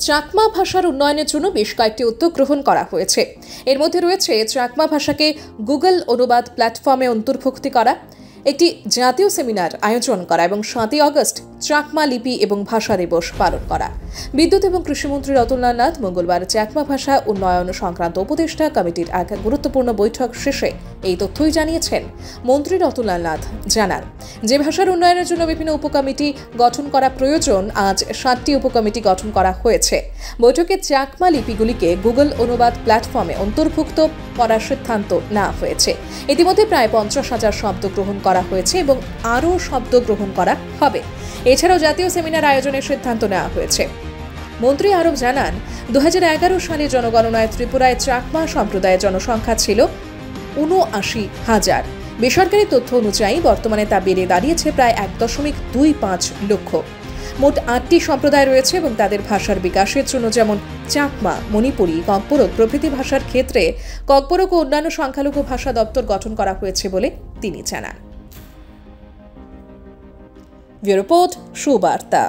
চাকমা ভাষার উন্নয়নের জন্য বেশ কয়েকটি উদ্যোগ গ্রহণ করা হয়েছে। এর মধ্যে রয়েছে চাকমা ভাষাকে গুগল অনুবাদ প্ল্যাটফর্মে অন্তর্ভুক্তি করা, একটি জাতীয় সেমিনার আয়োজন করা এবং 7ই আগস্ট চাকমা লিপি এবং ভাষা দিবস পালন করা। বিদ্যুৎ এবং কৃষিমন্ত্রী রতনলাল নাথ মঙ্গলবার চাকমা ভাষা উন্নয়ন সংক্রান্ত উপদেষ্টা কমিটির এক গুরুত্বপূর্ণ বৈঠক শেষে এই তথ্যই জানিয়েছেন। মন্ত্রী রতনলাল নাথ জানান, যে ভাষার উন্নয়নের জন্য বিভিন্ন উপকমিটি গঠন করা প্রয়োজন, আজ 7টি উপকমিটি গঠন করা হয়েছে। বৈঠকে চাকমা লিপিগুলিকে গুগল অনুবাদ প্ল্যাটফর্মে অন্তর্ভুক্ত করার সিদ্ধান্ত নেওয়া হয়েছে। ইতিমধ্যে প্রায় 50,000 শব্দ গ্রহণ করা হয়েছে এবং আরও শব্দ গ্রহণ করা হবে। এছাড়াও জাতীয় সেমিনার আয়োজনের সিদ্ধান্ত নেওয়া হয়েছে। মন্ত্রী আরও জানান, 2011 সালে জনগণনায় ত্রিপুরায় চাকমা সম্প্রদায়ের জনসংখ্যা ছিল 79,000। বেসরকারি তথ্য অনুযায়ী বর্তমানে তা বেড়ে দাঁড়িয়েছে প্রায় 1.25 লক্ষ। মোট 8টি সম্প্রদায় রয়েছে এবং তাদের ভাষার বিকাশের জন্য যেমন চাকমা, মণিপুরী, ককবরক প্রভৃতি ভাষার ক্ষেত্রে ককবরক ও অন্যান্য সংখ্যালঘু ভাষা দপ্তর গঠন করা হয়েছে বলে তিনি জানান। Bureau report, Subarta.